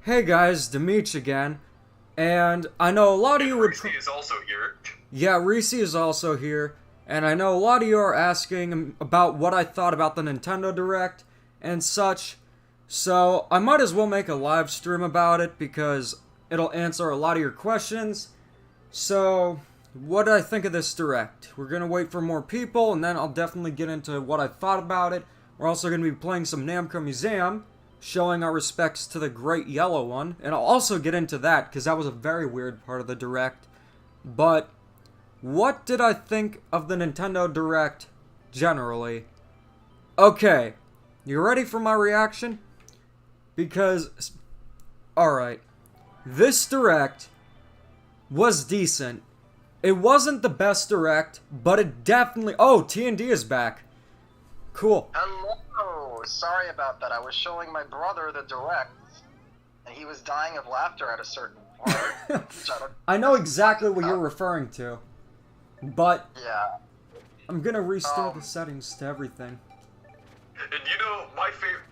Hey guys, Demeech again, and I know a lot of you would. Reese is also here. Yeah, Reese is also here, and I know a lot of you are asking about what I thought about the Nintendo Direct and such. So I might as well make a live stream about it because it'll answer a lot of your questions. So, what did I think of this Direct? We're gonna wait for more people, and then I'll definitely get into what I thought about it. We're also gonna be playing some Namco Museum, showing our respects to the Great Yellow One, and I'll also get into that because that was a very weird part of the Direct. But what did I think of the Nintendo Direct generally? Okay, you ready for my reaction? Because, alright, this Direct was decent. It wasn't the best Direct, but it definitely... Oh, T&D is back. Cool. Hello! Sorry about that. I was showing my brother the Direct, and he was dying of laughter at a certain part. I know exactly what you're referring to, but yeah. I'm gonna restore the settings to everything. And you know, my favorite...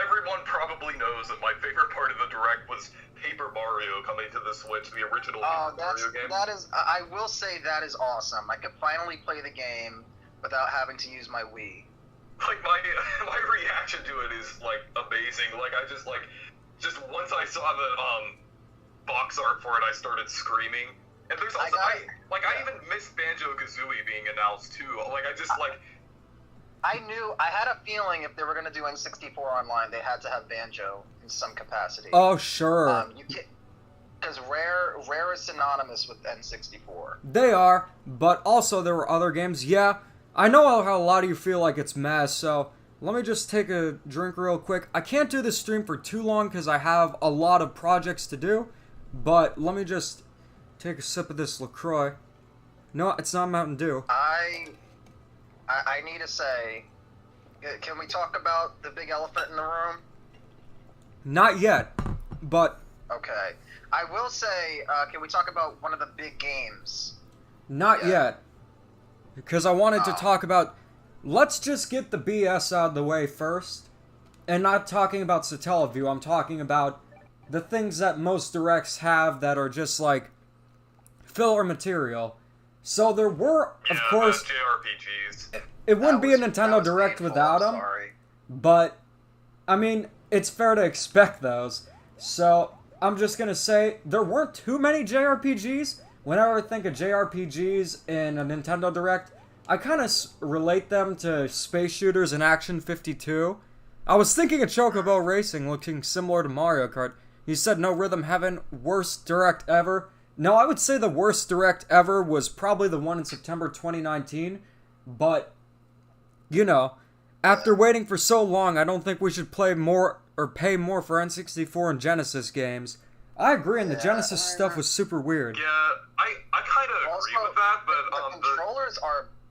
everyone probably knows that my favorite part of the Direct was Paper Mario coming to the Switch, the original Paper Mario game. I will say that is awesome. I could finally play the game without having to use my Wii. Like, my reaction to it is, like, amazing. Like, just once I saw the, box art for it, I started screaming. And there's also, I even missed Banjo-Kazooie being announced, too. Like, I had a feeling if they were going to do N64 online, they had to have Banjo in some capacity. Oh, sure. Because Rare is synonymous with N64. They are, but also there were other games. Yeah, I know how a lot of you feel like it's mess, so let me just take a drink real quick. I can't do this stream for too long because I have a lot of projects to do, but let me just take a sip of this LaCroix. No, it's not Mountain Dew. I need to say, can we talk about the big elephant in the room? Not yet, but... Okay. I will say, can we talk about one of the big games? Not yet. Because I wanted to talk about... Let's just get the BS out of the way first. And not talking about Satellaview, I'm talking about the things that most directs have that are just like filler material. So there were, of course... JRPGs. It wouldn't be a Nintendo Direct without them. But, I mean, it's fair to expect those. So, I'm just gonna say, there weren't too many JRPGs. Whenever I think of JRPGs in a Nintendo Direct, I kind of relate them to Space Shooters and Action 52. I was thinking of Chocobo Racing looking similar to Mario Kart. You said No Rhythm Heaven, worst Direct ever. No, I would say the worst Direct ever was probably the one in September 2019. But, you know, after waiting for so long, I don't think we should play more or pay more for N64 and Genesis games. I agree, and the Genesis stuff was super weird. Yeah, I kind of agree with that, but the controllers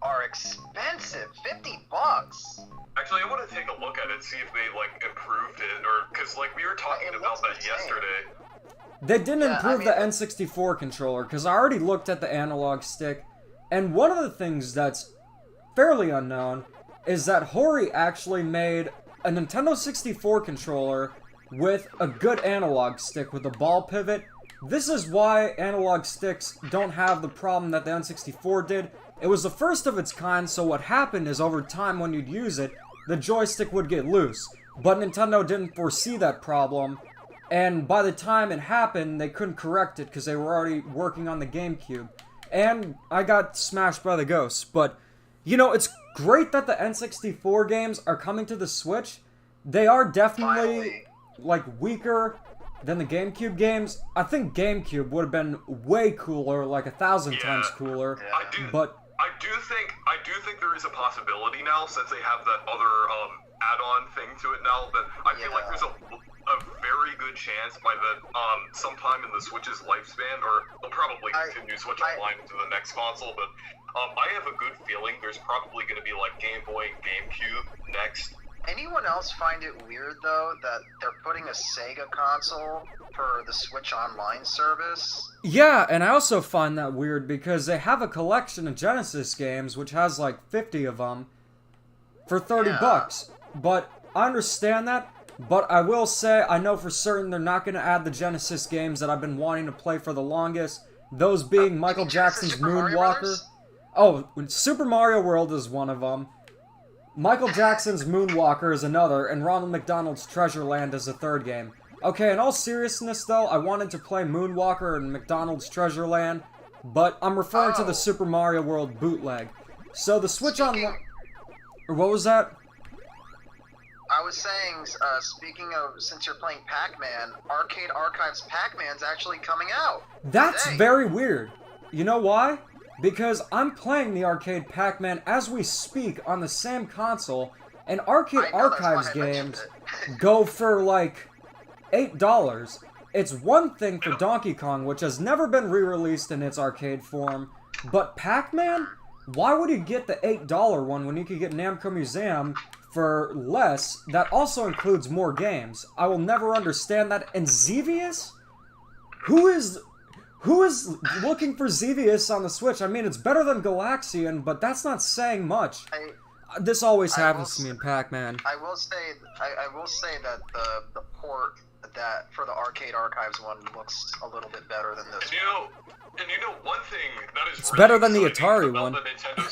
are expensive, $50. Actually, I want to take a look at it, see if they like improved it, or because like we were talking about that yesterday. They didn't improve the N64 controller because I already looked at the analog stick, and one of the things that's fairly unknown is that Hori actually made a Nintendo 64 controller with a good analog stick with a ball pivot. This is why analog sticks don't have the problem that the N64 did. It was the first of its kind, so what happened is over time when you'd use it, the joystick would get loose. But Nintendo didn't foresee that problem, and by the time it happened, they couldn't correct it because they were already working on the GameCube. And I got smashed by the ghosts, but, you know, it's great that the N64 games are coming to the Switch. They are definitely, like, weaker than the GameCube games. I think GameCube would have been way cooler, like 1,000 times cooler. Yeah. But I do think there is a possibility now, since they have that other add-on thing to it now, that I feel like there's a very good chance by the sometime in the Switch's lifespan, or they'll probably continue Switch Online into the next console, but I have a good feeling there's probably going to be like Game Boy and GameCube next. Anyone else find it weird, though, that they're putting a Sega console for the Switch Online service? yeah, and I also find that weird because they have a collection of Genesis games, which has like 50 of them, for $30. But I understand that. But I will say, I know for certain they're not going to add the Genesis games that I've been wanting to play for the longest. Those being Michael Jackson's Super Mario Moonwalker. Brothers? Oh, Super Mario World is one of them. Michael Jackson's Moonwalker is another, and Ronald McDonald's Treasure Land is a third game. Okay, in all seriousness though, I wanted to play Moonwalker and McDonald's Treasure Land, but I'm referring to the Super Mario World bootleg. So the Switch Online... What was that? I was saying, speaking of, since you're playing Pac-Man, Arcade Archives Pac-Man's actually coming out. That's today. very weird. You know why? Because I'm playing the Arcade Pac-Man as we speak on the same console, and Arcade Archives games go for like $8. It's one thing for Donkey Kong, which has never been re-released in its arcade form, but Pac-Man? Why would you get the $8 one when you could get Namco Museum for less? That also includes more games. I will never understand that. And Xevious? Who is looking for Xevious on the Switch? I mean, it's better than Galaxian, but that's not saying much. This always happens to me in Pac-Man. I will say that the port that for the Arcade Archives one looks a little bit better than this one. And you know, one thing that is really better than the Atari about one. The Nintendo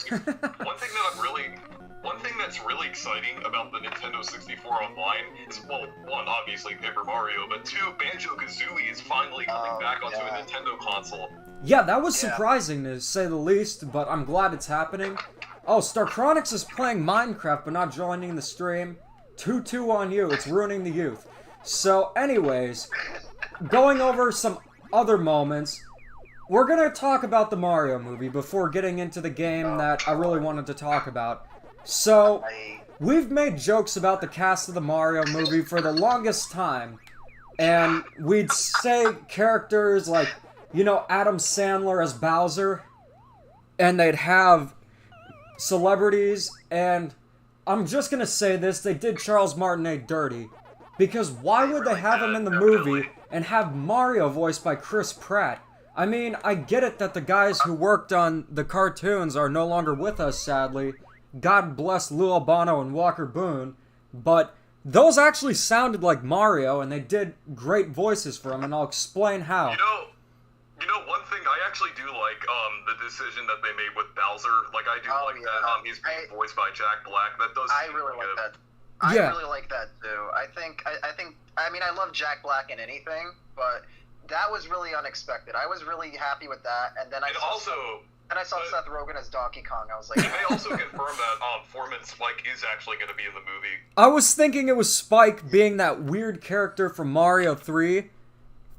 one thing that's really exciting about the Nintendo 64 Online is, well, one, obviously Paper Mario, but two, Banjo-Kazooie is finally coming back onto a Nintendo console. Yeah, that was surprising to say the least, but I'm glad it's happening. Oh, Starchronics is playing Minecraft but not joining the stream. 2-2 on you, it's ruining the youth. So, anyways, going over some other moments, we're gonna talk about the Mario movie before getting into the game that I really wanted to talk about. So, we've made jokes about the cast of the Mario movie for the longest time, and we'd say characters like, you know, Adam Sandler as Bowser, and they'd have celebrities, and I'm just gonna say this, they did Charles Martinet dirty. Because why would they have him in the movie and have Mario voiced by Chris Pratt? I mean, I get it that the guys who worked on the cartoons are no longer with us, sadly. God bless Lou Albano and Walker Boone. But those actually sounded like Mario, and they did great voices for him, and I'll explain how. You know, one thing I actually do like the decision that they made with Bowser. Like, I do that he's being voiced by Jack Black. That does. I really like that. I really like that too. I mean, I love Jack Black in anything, but that was really unexpected. I was really happy with that, and then I saw Seth Rogen as Donkey Kong. I was like, they also confirmed that Foreman Spike is actually going to be in the movie. I was thinking it was Spike being that weird character from Mario 3,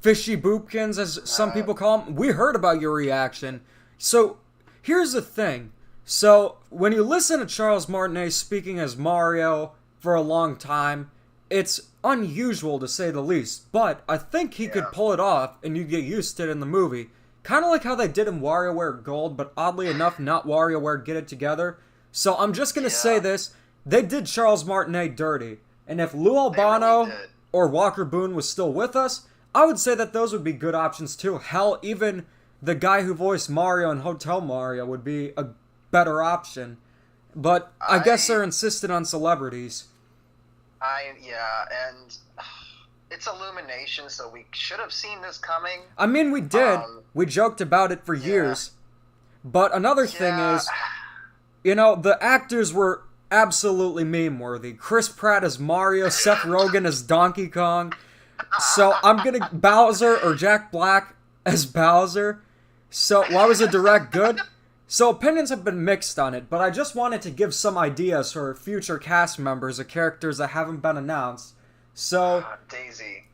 Fishy Boopkins, as some people call him. We heard about your reaction. So, here's the thing. So, when you listen to Charles Martinet speaking as Mario for a long time, it's unusual to say the least, but I think he could pull it off and you'd get used to it in the movie. Kind of like how they did in WarioWare Gold, but oddly enough, not WarioWare Get It Together. So I'm just gonna say this, they did Charles Martinet dirty, and if Lou Albano or Walker Boone was still with us, I would say that those would be good options too. Hell, even the guy who voiced Mario in Hotel Mario would be a better option. But I guess they're insistent on celebrities. And it's Illumination, so we should have seen this coming. I mean, we did. We joked about it for years. But another thing is, you know, the actors were absolutely meme-worthy. Chris Pratt as Mario, Seth Rogen as Donkey Kong. So I'm gonna Bowser or Jack Black as Bowser. So why was the direct good? So opinions have been mixed on it, but I just wanted to give some ideas for future cast members of characters that haven't been announced. So, Daisy.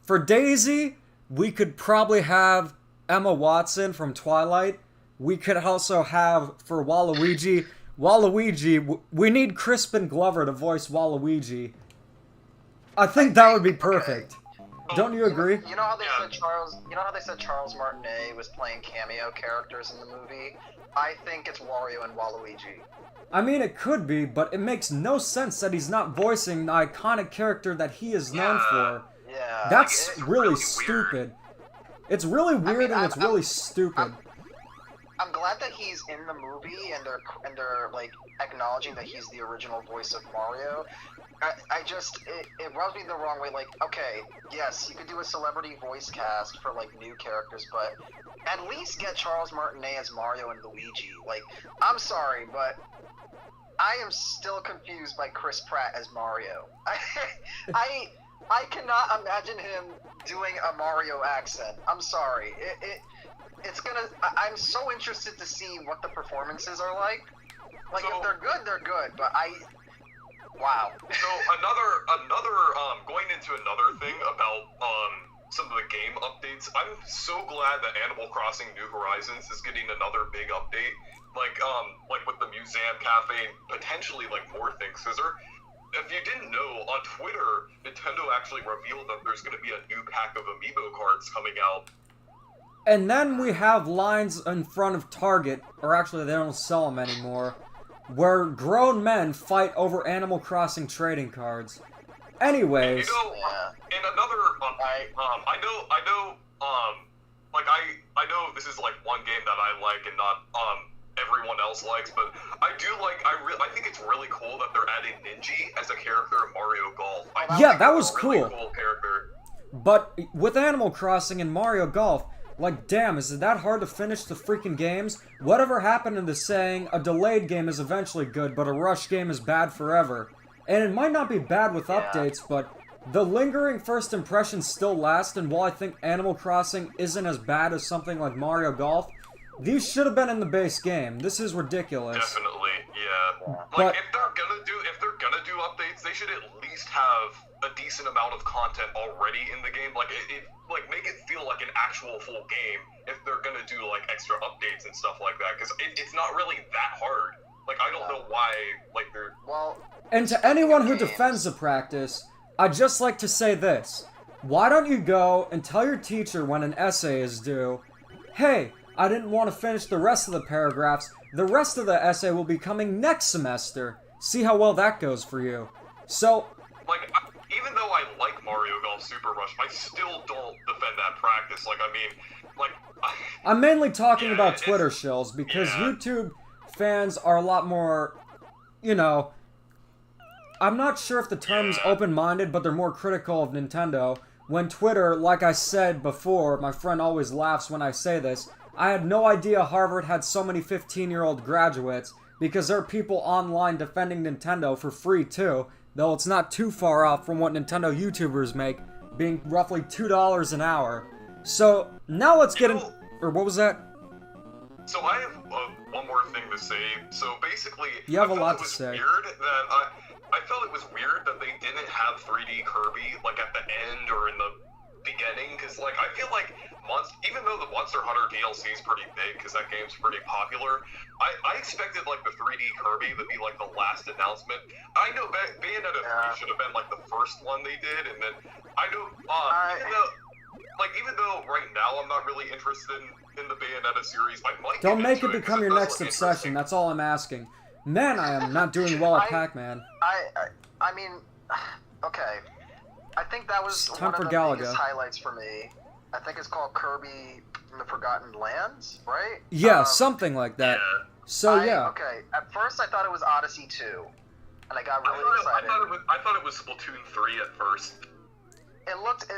For Daisy, we could probably have Emma Watson from Twilight. We could also have, for Waluigi, we need Crispin Glover to voice Waluigi. I think that would be perfect. Don't you agree? You know how they said Charles Martinet was playing cameo characters in the movie? I think it's Wario and Waluigi. I mean, it could be, but it makes no sense that he's not voicing the iconic character that he is known for. Yeah. That's really stupid. It's really weird and it's really stupid. I'm glad that he's in the movie and they're like acknowledging that he's the original voice of Mario. I just, it rubs me the wrong way. Like, okay, yes, you could do a celebrity voice cast for, like, new characters, but at least get Charles Martinet as Mario and Luigi. Like, I'm sorry, but I am still confused by Chris Pratt as Mario. I cannot imagine him doing a Mario accent. I'm sorry. It's gonna, I'm so interested to see what the performances are like. Like, if they're good, they're good, but wow. So another going into another thing about some of the game updates. I'm so glad that Animal Crossing New Horizons is getting another big update. Like with the Museum Cafe and potentially like more things. Because if you didn't know, on Twitter, Nintendo actually revealed that there's going to be a new pack of Amiibo cards coming out. And then we have lines in front of Target, or actually they don't sell them anymore, where grown men fight over Animal Crossing trading cards. Anyways, and another I know this is like one game that I like and not everyone else likes, but I think it's really cool that they're adding Ninja as a character in Mario Golf. Yeah, that was really cool. Character. But with Animal Crossing and Mario Golf, like, damn, is it that hard to finish the freaking games? Whatever happened to the saying, a delayed game is eventually good, but a rush game is bad forever? And it might not be bad with updates, but the lingering first impressions still last, and while I think Animal Crossing isn't as bad as something like Mario Golf, these should have been in the base game. This is ridiculous. Definitely, yeah. But if they're gonna do updates, they should at least have a decent amount of content already in the game. Like make it feel like an actual full game if they're gonna do like extra updates and stuff like that. Because it's not really that hard. Like I don't know why they're And to anyone who defends the practice, I'd just like to say this. Why don't you go and tell your teacher when an essay is due, hey, I didn't want to finish the rest of the paragraphs. The rest of the essay will be coming next semester. See how well that goes for you. So, even though I like Mario Golf Super Rush, I still don't defend that practice. I'm mainly talking about Twitter shills, because YouTube fans are a lot more, I'm not sure if the term's open-minded, but they're more critical of Nintendo. When Twitter, like I said before, my friend always laughs when I say this, I had no idea Harvard had so many 15-year-old graduates, because there are people online defending Nintendo for free too, though it's not too far off from what Nintendo YouTubers make, being roughly $2 an hour. So, now let's get in... Or what was that? So I have one more thing to say. So basically, you have a lot to say. I felt it was weird that they didn't have 3D Kirby at the end or in the beginning, because I feel like even though the Monster Hunter DLC is pretty big, because that game's pretty popular, I expected the 3D Kirby to be the last announcement. I know Bayonetta 3 should have been the first one they did, and then I know even though right now I'm not really interested in the Bayonetta series, I might. Don't make it become your next obsession. That's all I'm asking. Man, I am not doing well at Pac-Man. I mean, okay. I think that was one of the biggest highlights for me. I think it's called Kirby and the Forgotten Lands, right? Yeah, something like that. Yeah. So, Okay, at first I thought it was Odyssey 2, and I got really excited. I thought it was Splatoon 3 at first. It looked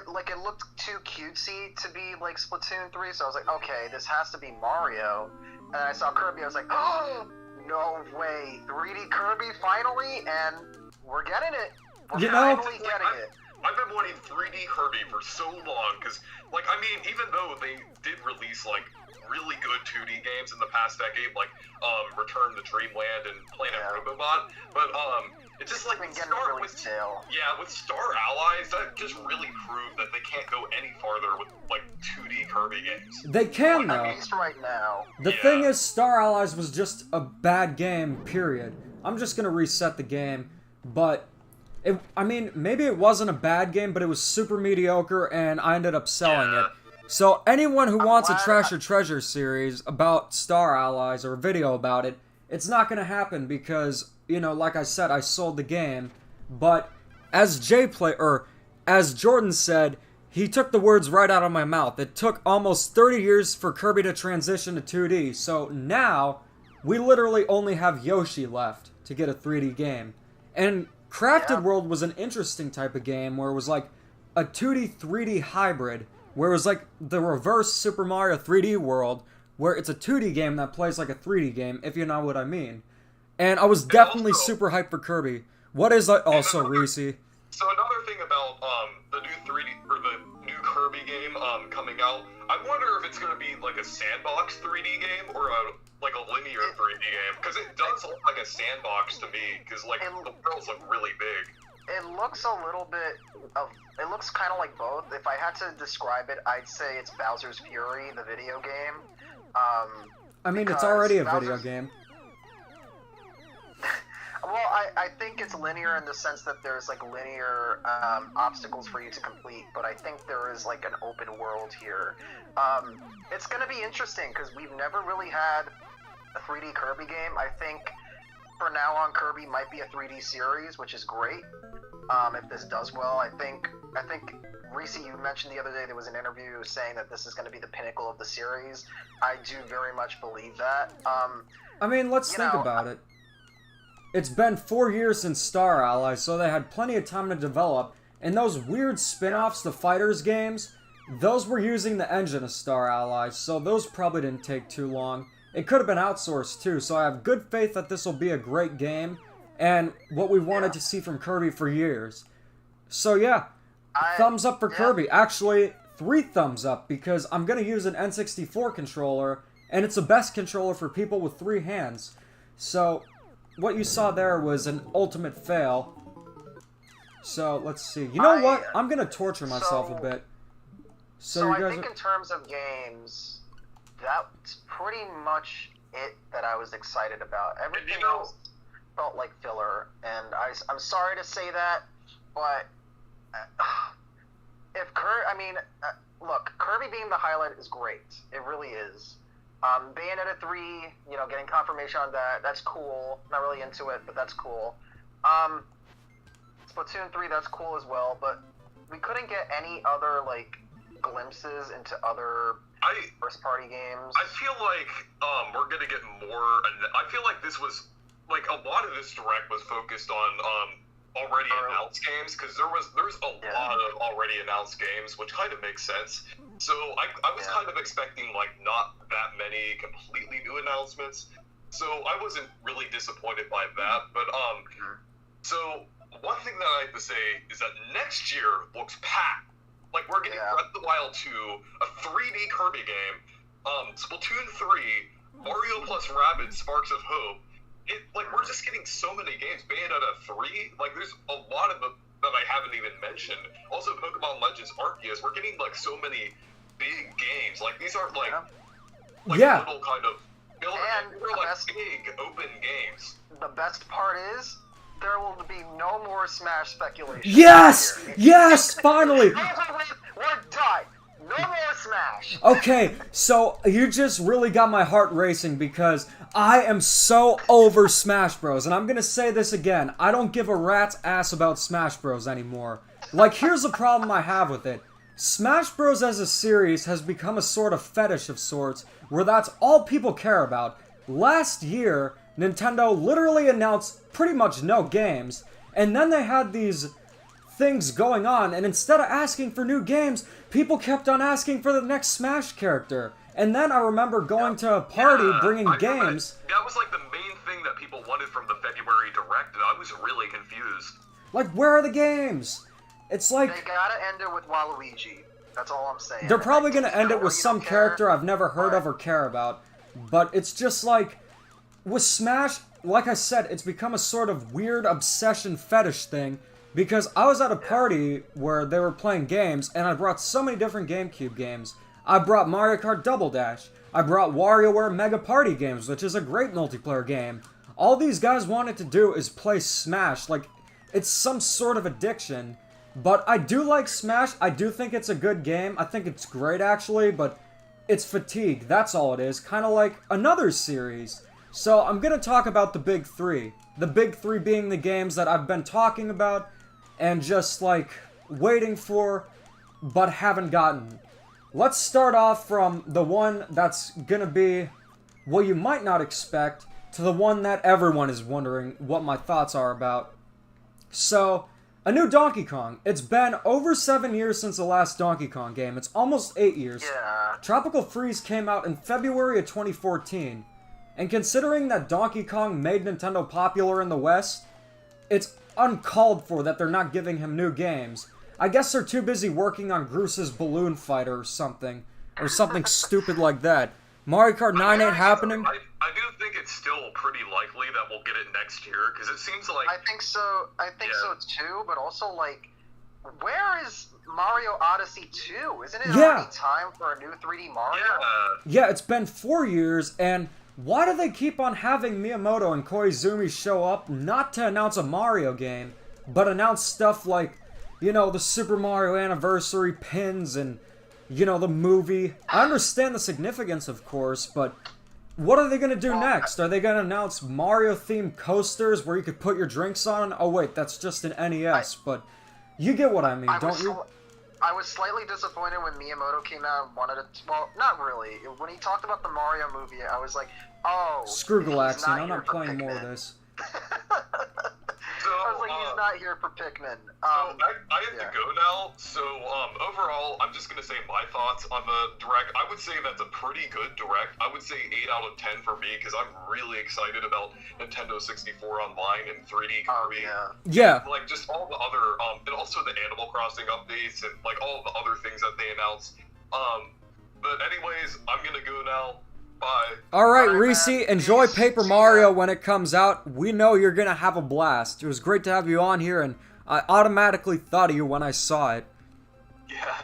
too cutesy to be Splatoon 3, so I was like, okay, this has to be Mario. And I saw Kirby, I was like, oh, no way, 3D Kirby finally, and we're getting it. We're finally getting it. I've been wanting 3D Kirby for so long, because, even though they did release, really good 2D games in the past decade, Return to Dreamland and Planet Robobot, but, it's just with Star Allies, that just really proved that they can't go any farther with, 2D Kirby games. They can, though. At least right now. The thing is, Star Allies was just a bad game, period. I'm just gonna reset the game, but... maybe it wasn't a bad game, but it was super mediocre, and I ended up selling it. So anyone who wants a Trash or Treasure series about Star Allies or a video about it, it's not going to happen because, like I said, I sold the game. But as Jordan said, he took the words right out of my mouth. It took almost 30 years for Kirby to transition to 2D. So now, we literally only have Yoshi left to get a 3D game. And Crafted World was an interesting type of game where it was like a 2D, 3D hybrid, where it was like the reverse Super Mario 3D World, where it's a 2D game that plays like a 3D game, if you know what I mean. And I was definitely super hyped for Kirby. What is also, Reese? So another thing about the new 3D or the new Kirby game coming out, I wonder if it's gonna be like a sandbox 3D game or like a linear 3D game, because it does look like a sandbox to me, because like the worlds look really big. It looks a little bit of. It looks kind of like both. If I had to describe it, I'd say it's Bowser's Fury, the video game. I mean, it's already a video game. Well, I think it's linear in the sense that there's like linear obstacles for you to complete, but I think there is like an open world here. It's going to be interesting because we've never really had a 3D Kirby game. I think for now on, Kirby might be a 3D series, which is great. If this does well, I think Reese, you mentioned the other day there was an interview saying that this is going to be the pinnacle of the series. I do very much believe that. I mean, let's think about it. It's been 4 years since Star Allies, so they had plenty of time to develop. And those weird spin-offs, the Fighters games, those were using the engine of Star Allies, so those probably didn't take too long. It could have been outsourced too, so I have good faith that this will be a great game, and what we wanted to see from Kirby for years. So yeah, thumbs up for Kirby. Actually, 3 thumbs up, because I'm going to use an N64 controller, and it's the best controller for people with 3 hands. So what you saw there was an ultimate fail. So, let's see. You know what? I'm gonna torture myself a bit. So I think in terms of games, that's pretty much it that I was excited about. Everything else felt like filler, and I'm sorry to say that, but look, Kirby being the highlight is great. It really is. Bayonetta 3, getting confirmation on that, that's cool. Not really into it, but that's cool. Splatoon 3, that's cool as well, but we couldn't get any other, glimpses into other first-party games. I feel like, we're gonna get more, I feel like this was, a lot of this Direct was focused on, already announced games, because there's a lot of already announced games, which kind of makes sense. So I was kind of expecting not that many completely new announcements. So I wasn't really disappointed by that. But so one thing that I have to say is that next year looks packed. We're getting Breath of the Wild 2, a 3D Kirby game, Splatoon 3, Mario plus Rabbids Sparks of Hope. We're just getting so many games. Bayonetta 3, there's a lot of them that I haven't even mentioned. Also, Pokemon Legends Arceus, we're getting, so many big games. These aren't, little kind of... They're, big, open games. The best part is, there will be no more Smash speculation. Yes! Yes! Finally! We're done! No more Smash! Okay, so you just really got my heart racing because I am so over Smash Bros. And I'm gonna say this again. I don't give a rat's ass about Smash Bros. Anymore. Here's the problem I have with it. Smash Bros. As a series has become a sort of fetish of sorts, where that's all people care about. Last year, Nintendo literally announced pretty much no games, and then they had these things going on, and instead of asking for new games, people kept on asking for the next Smash character. And then I remember going to a party bringing games. That was the main thing that people wanted from the February Direct, and I was really confused. Where are the games? It's they gotta end it with Waluigi. That's all I'm saying. They're probably gonna end it with some character I've never heard of or care about. But it's just with Smash, like I said, it's become a sort of weird obsession fetish thing. Because I was at a party where they were playing games, and I brought so many different GameCube games. I brought Mario Kart Double Dash. I brought WarioWare Mega Party Games, which is a great multiplayer game. All these guys wanted to do is play Smash. It's some sort of addiction. But I do like Smash. I do think it's a good game. I think it's great, actually, but it's fatigue. That's all it is. Kind of like another series. So I'm going to talk about the big 3. The big 3 being the games that I've been talking about and just, waiting for, but haven't gotten. Let's start off from the one that's gonna be what you might not expect to the one that everyone is wondering what my thoughts are about. So, a new Donkey Kong. It's been over 7 years since the last Donkey Kong game. It's almost 8 years. Yeah. Tropical Freeze came out in February of 2014. And considering that Donkey Kong made Nintendo popular in the West, it's uncalled for that they're not giving him new games. I guess they're too busy working on Groose's Balloon Fighter or something stupid like that. Mario Kart 9 ain't happening. I do think it's still pretty likely that we'll get it next year, because it seems like... I think so too, but also, like, where is Mario Odyssey 2? Isn't it already time for a new 3D Mario? Yeah, it's been 4 years, and why do they keep on having Miyamoto and Koizumi show up not to announce a Mario game, but announce stuff like, you know, the Super Mario Anniversary pins and, you know, the movie? I understand the significance, of course, but what are they going to do next? Are they going to announce Mario-themed coasters where you could put your drinks on? Oh, wait, that's just an NES, but you get what I mean, don't you? I was slightly disappointed when Miyamoto came out and wanted to... Well, not really. When he talked about the Mario movie, I was like, oh... Screw Galaxian, I'm not playing more of this. I was like, he's not here for Pikmin. I have to go now, so overall, I'm just going to say my thoughts on the Direct. I would say that's a pretty good Direct. I would say 8 out of 10 for me, because I'm really excited about Nintendo 64 Online and 3D Kirby. Yeah. Like, just all the other, and also the Animal Crossing updates, and, like, all the other things that they announced. But anyways, I'm going to go now. Bye. Alright, Reese, enjoy Paper Mario when it comes out. We know you're gonna have a blast. It was great to have you on here, and I automatically thought of you when I saw it. Yeah.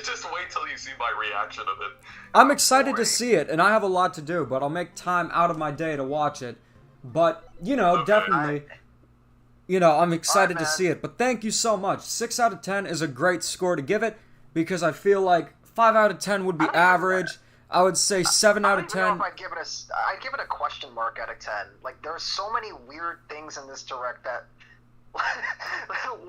Just wait till you see my reaction of it. I'm excited to see it, and I have a lot to do, but I'll make time out of my day to watch it. But, you know, definitely, you know, I'm excited to see it. But thank you so much. 6 out of 10 is a great score to give it, because I feel like 5 out of 10 would be average. I would say 7 out of 10. I'd give it a question mark out of 10. Like, there's so many weird things in this Direct that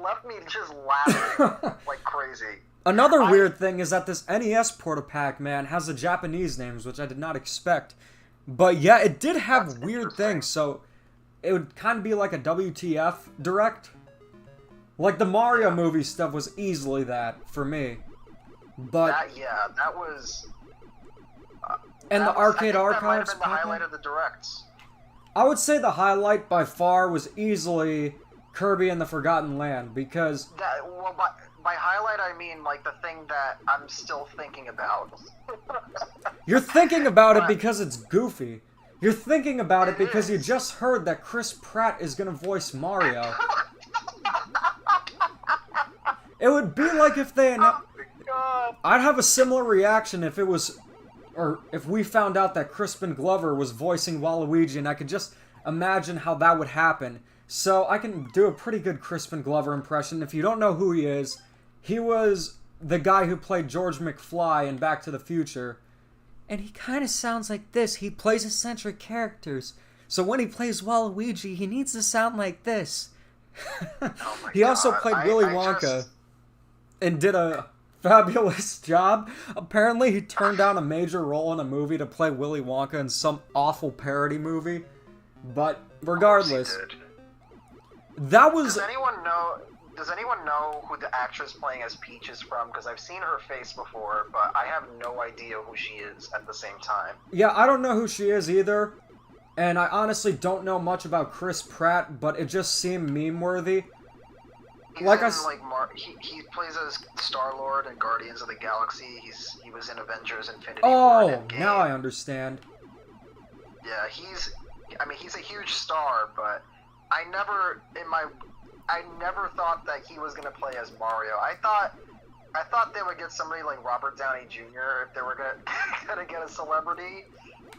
left me just laughing like crazy. Another weird thing is that this NES Port of Pac-Man has the Japanese names, which I did not expect. But yeah, it did have weird things, so it would kind of be like a WTF Direct. Like, the Mario movie stuff was easily that, for me. But that was... And the Arcade Archives. That might have been the highlight of the Directs. I would say the highlight by far was easily Kirby and the Forgotten Land, because... By highlight, I mean, like, the thing that I'm still thinking about. You're thinking about it because it's goofy. You're thinking about it because you just heard that Chris Pratt is gonna voice Mario. It would be like if they... I'd have a similar reaction if it was... Or if we found out that Crispin Glover was voicing Waluigi, and I could just imagine how that would happen. So I can do a pretty good Crispin Glover impression. If you don't know who he is, he was the guy who played George McFly in Back to the Future. And he kind of sounds like this. He plays eccentric characters. So when he plays Waluigi, he needs to sound like this. He also played Willy Wonka and did a fabulous job. Apparently, he turned down a major role in a movie to play Willy Wonka in some awful parody movie. But regardless, that was... Does anyone know who the actress playing as Peach is from? Because I've seen her face before, but I have no idea who she is at the same time. Yeah, I don't know who she is either. And I honestly don't know much about Chris Pratt, but it just seemed meme-worthy. He plays as Star-Lord in Guardians of the Galaxy. He was in Avengers Infinity War. Oh, now I understand. Yeah, he's a huge star, but I never thought that he was gonna play as Mario. I thought they would get somebody like Robert Downey Jr. if they were gonna get a celebrity.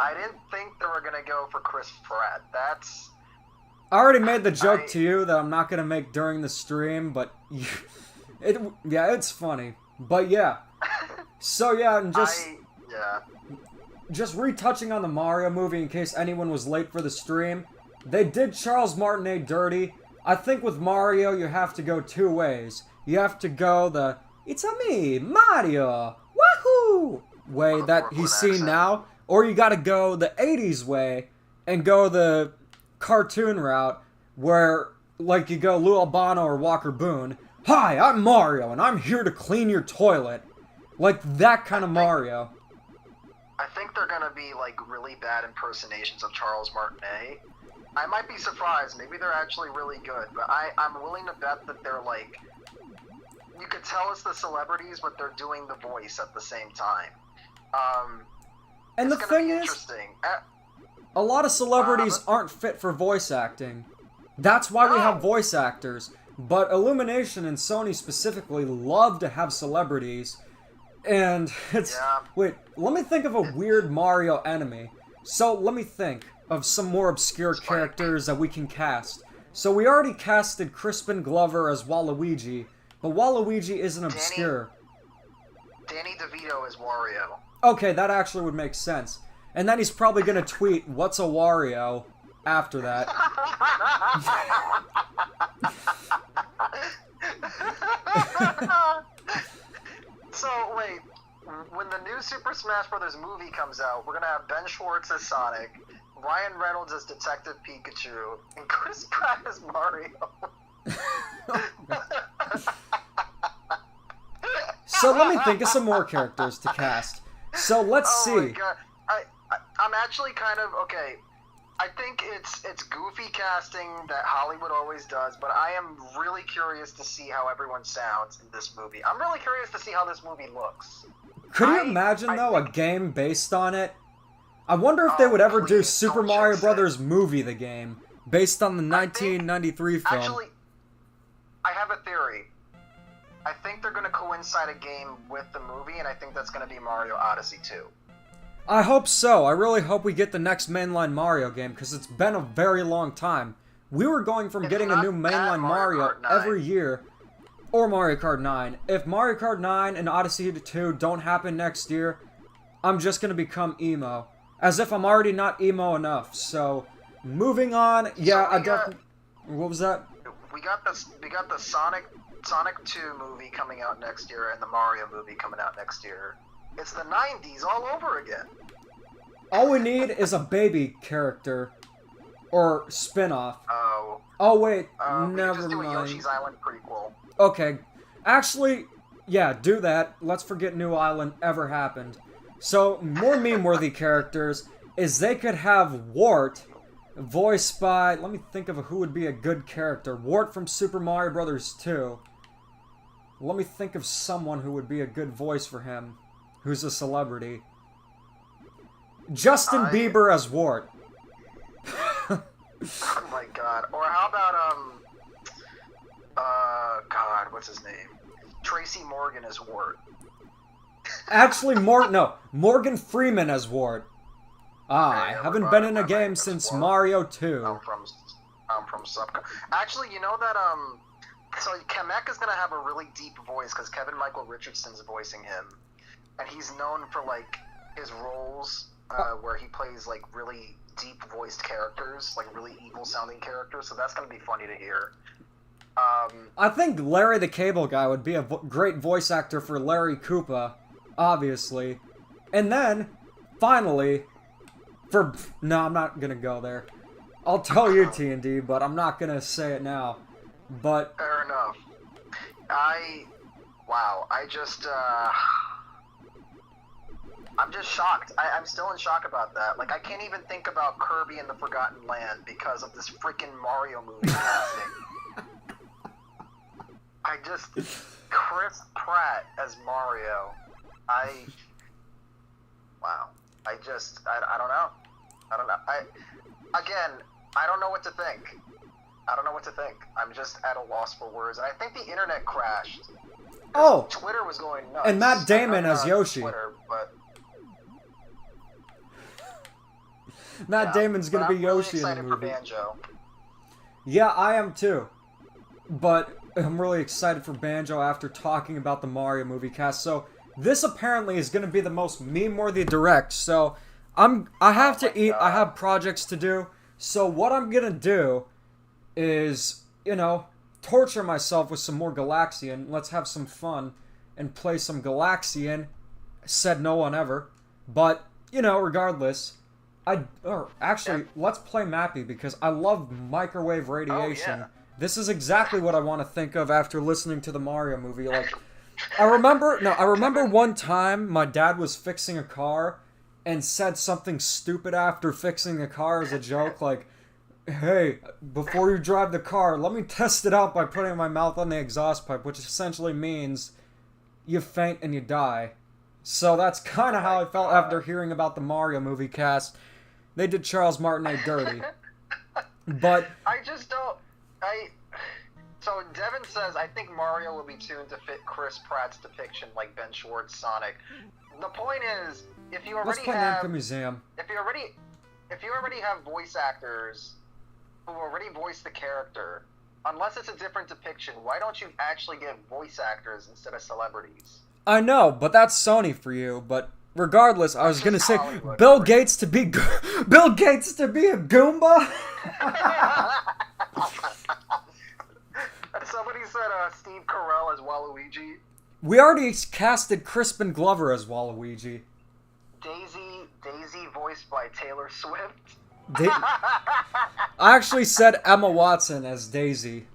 I didn't think they were gonna go for Chris Pratt. I already made the joke to you that I'm not gonna make during the stream, but it's funny. But yeah, so yeah, and just retouching on the Mario movie in case anyone was late for the stream. They did Charles Martinet dirty. I think with Mario you have to go two ways. You have to go the "It's a me, Mario, wahoo" way that he's seen now, or you gotta go the 80s way and go the cartoon route where like you go Lou Albano or Walker Boone, "Hi, I'm Mario, and I'm here to clean your toilet." Like that kind of Mario. I think they're gonna be like really bad impersonations of Charles Martinet. I might be surprised. Maybe they're actually really good, but I'm willing to bet that they're like, you could tell it's the celebrities, but they're doing the voice at the same time. And the thing is, a lot of celebrities aren't fit for voice acting. That's why we have voice actors. But Illumination and Sony specifically love to have celebrities. And it's... Yeah. Wait, let me think of a weird Mario enemy. So, let me think of some more obscure characters that we can cast. So, we already casted Crispin Glover as Waluigi, but Waluigi isn't obscure. Danny DeVito is Wario. Okay, that actually would make sense. And then he's probably gonna tweet, "What's a Wario?" after that. So, wait, when the new Super Smash Bros. Movie comes out, we're gonna have Ben Schwartz as Sonic, Ryan Reynolds as Detective Pikachu, and Chris Pratt as Mario. So let me think of some more characters to cast. So let's see. Oh my god. I'm actually kind of, okay, I think it's goofy casting that Hollywood always does, but I am really curious to see how everyone sounds in this movie. I'm really curious to see how this movie looks. Could you imagine, though, a game based on it? I wonder if they would ever do Super Mario Brothers Movie the game, based on the 1993 film. Actually, I have a theory. I think they're going to coincide a game with the movie, and I think that's going to be Mario Odyssey 2. I hope so. I really hope we get the next mainline Mario game, because it's been a very long time. We were going from getting a new mainline Mario every year, or Mario Kart 9. If Mario Kart 9 and Odyssey 2 don't happen next year, I'm just going to become emo. As if I'm already not emo enough. So, moving on. Yeah, I definitely... What was that? We got the Sonic 2 movie coming out next year and the Mario movie coming out next year. It's the 90s all over again. All we need is a baby character. Or spin-off. Oh. Oh, wait. Never Never just do mind. a Yoshi's Island prequel. Okay. Actually, yeah, do that. Let's forget New Island ever happened. So, more meme-worthy characters is they could have Wart, voiced by... Let me think of who would be a good character. Wart from Super Mario Brothers 2. Let me think of someone who would be a good voice for him. Who's a celebrity. Justin Bieber as Wart. Oh my god. Or how about, God, what's his name? Tracy Morgan as Wart. Actually, Morgan Freeman as Wart. I haven't been in a game since Mario 2. I'm from Subco. Actually, you know that, so Kamek is gonna have a really deep voice because Kevin Michael Richardson's voicing him. And he's known for, like, his roles where he plays, like, really deep-voiced characters, like, really evil-sounding characters, so that's going to be funny to hear. I think Larry the Cable Guy would be a great voice actor for Larry Koopa, obviously. And then, finally, No, I'm not going to go there. I'll tell you, T&D, but I'm not going to say it now. But... Fair enough. I'm just shocked. I'm still in shock about that. Like, I can't even think about Kirby and the Forgotten Land because of this freaking Mario movie casting. Chris Pratt as Mario. Wow. I don't know. I don't know. I don't know what to think. I'm just at a loss for words. And I think the internet crashed. Oh! Twitter was going nuts. And Matt Damon as Yoshi. Twitter, but... Matt Damon's gonna be Yoshi in the movie. I'm really excited for Banjo. Yeah, I am too. But I'm really excited for Banjo after talking about the Mario movie cast. So this apparently is gonna be the most meme-worthy direct. So I have to eat. I have projects to do. So what I'm gonna do is, torture myself with some more Galaxian. Let's have some fun and play some Galaxian. Said no one ever. But regardless. Let's play Mappy because I love microwave radiation. This is exactly what I want to think of after listening to the Mario movie. Like, I remember one time my dad was fixing a car and said something stupid after fixing the car as a joke, like, hey, before you drive the car, let me test it out by putting my mouth on the exhaust pipe, which essentially means you faint and you die. So that's kind of how I felt after hearing about the Mario movie cast. They did Charles Martinet dirty. But I just don't. So Devin says, I think Mario will be tuned to fit Chris Pratt's depiction like Ben Schwartz Sonic. The point is, if you already have Museum. If you already have voice actors who already voice the character, unless it's a different depiction, why don't you actually get voice actors instead of celebrities? I know, but that's Sony for you. But regardless, I was gonna say Hollywood, Bill Gates to be a Goomba. Somebody said Steve Carell as Waluigi. We already casted Crispin Glover as Waluigi. Daisy voiced by Taylor Swift. I actually said Emma Watson as Daisy.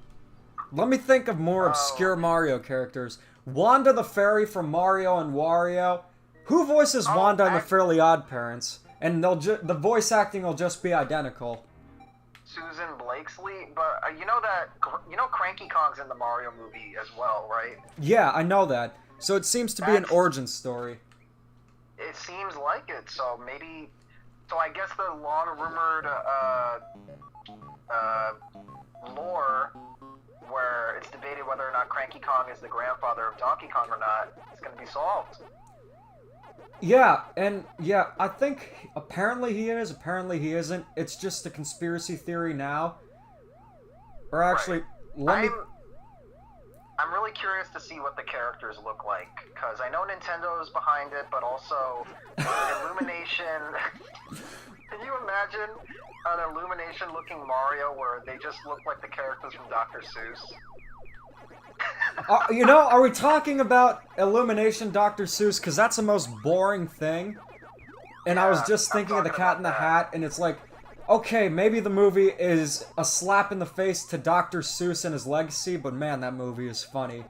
Let me think of more obscure Mario characters. Wanda the Fairy from Mario and Wario. Who voices Wanda in the Fairly Odd Parents? And the voice acting will just be identical. Susan Blakesley, but you know Cranky Kong's in the Mario movie as well, right? Yeah, I know that. So it seems to be an origin story. It seems like it. So maybe. So I guess the long rumored lore, where it's debated whether or not Cranky Kong is the grandfather of Donkey Kong or not, is going to be solved. Yeah, and I think apparently he is, apparently he isn't. It's just a conspiracy theory now. Or actually, I'm really curious to see what the characters look like, because I know Nintendo is behind it, but also Illumination. Can you imagine an Illumination-looking Mario where they just look like the characters from Dr. Seuss? Are we talking about Illumination Dr. Seuss? Because that's the most boring thing. And I was just thinking of the Cat in the Hat, and it's like, okay, maybe the movie is a slap in the face to Dr. Seuss and his legacy, but man, that movie is funny.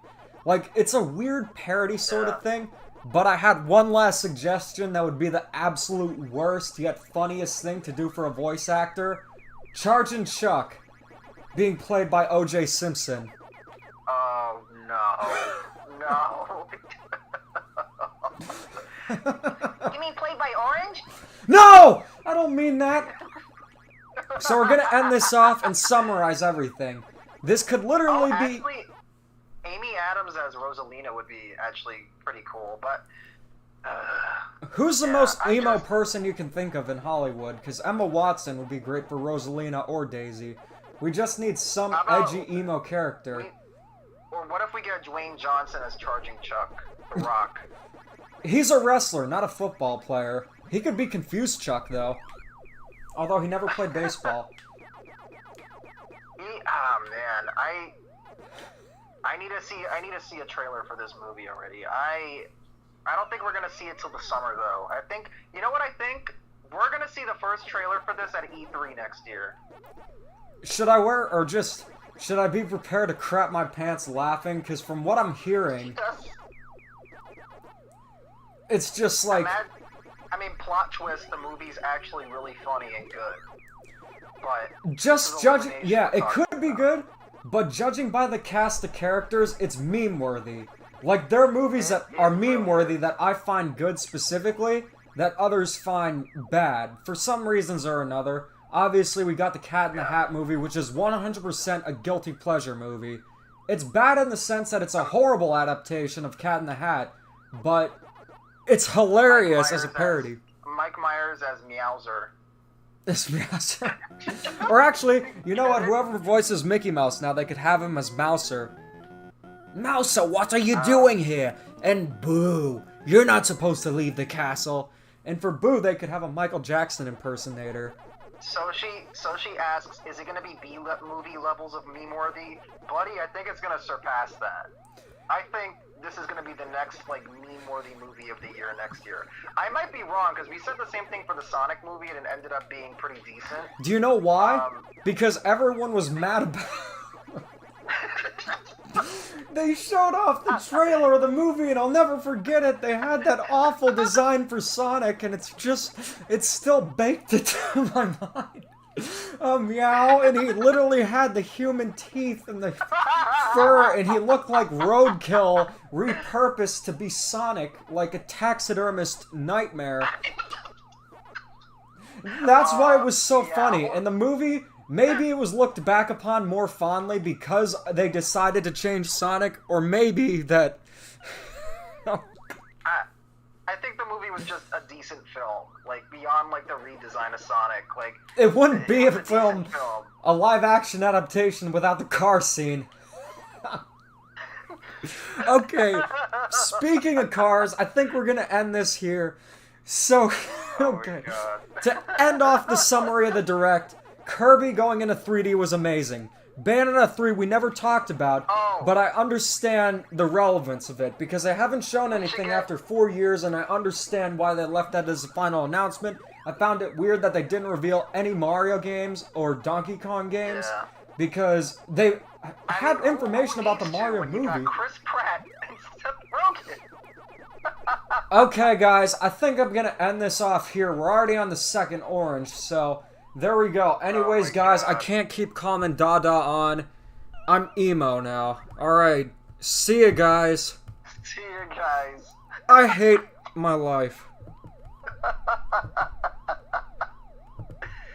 Like, it's a weird parody sort of thing, but I had one last suggestion that would be the absolute worst yet funniest thing to do for a voice actor. Chargin' Chuck, being played by O.J. Simpson. Oh, no. You mean played by Orange? No! I don't mean that! So we're gonna end this off and summarize everything. This could literally be... Amy Adams as Rosalina would be actually pretty cool, but... Who's the most emo person you can think of in Hollywood? Because Emma Watson would be great for Rosalina or Daisy. We just need some edgy emo character. Or what if we get Dwayne Johnson as Charging Chuck, The Rock? He's a wrestler, not a football player. He could be Confused Chuck, though. Although he never played baseball. Man, I need to see a trailer for this movie already. I don't think we're gonna see it till the summer though. I think, you know what I think? We're gonna see the first trailer for this at E3 next year. Should I be prepared to crap my pants laughing? Because from what I'm hearing, it's just like... plot twist, the movie's actually really funny and good. But... Just judging... Yeah, it could be good, but judging by the cast of characters, it's meme-worthy. Like, there are movies that are meme-worthy that I find good specifically, that others find bad, for some reasons or another. Obviously, we got the Cat in the Hat movie, which is 100% a guilty pleasure movie. It's bad in the sense that it's a horrible adaptation of Cat in the Hat, but it's hilarious as a parody. Mike Myers as Meowser. It's Meowser. Or actually, you know what? Whoever voices Mickey Mouse now, they could have him as Mouser. Mouser, what are you doing here? And Boo, you're not supposed to leave the castle. And for Boo, they could have a Michael Jackson impersonator. So she asks, is it going to be B-movie levels of meme-worthy? Buddy, I think it's going to surpass that. I think this is going to be the next, meme-worthy movie of the year next year. I might be wrong, because we said the same thing for the Sonic movie, and it ended up being pretty decent. Do you know why? Because everyone was mad about... They showed off the trailer of the movie, and I'll never forget it. They had that awful design for Sonic, and it's still baked into my mind. Meow, and he literally had the human teeth and the fur, and he looked like roadkill repurposed to be Sonic, like a taxidermist nightmare. That's why it was so funny. In the movie, maybe it was looked back upon more fondly because they decided to change Sonic, or maybe that... I think the movie was just a decent film, like, beyond, like, the redesign of Sonic, like... It wouldn't be a film, a live-action adaptation without the car scene. Okay, speaking of cars, I think we're gonna end this here. So, okay, to end off the summary of the Direct, Kirby going into 3D was amazing. Bayonetta 3 we never talked about, but I understand the relevance of it, because they haven't shown anything after 4 years, and I understand why they left that as a final announcement. I found it weird that they didn't reveal any Mario games or Donkey Kong games, because they had information about the Mario movie. Chris Pratt and Seth Rogen. Okay, guys, I think I'm gonna end this off here. We're already on the second orange, so... There we go. Anyways, guys, I can't keep calling Dada on. I'm emo now. Alright. See ya, guys. See ya, guys. I hate my life.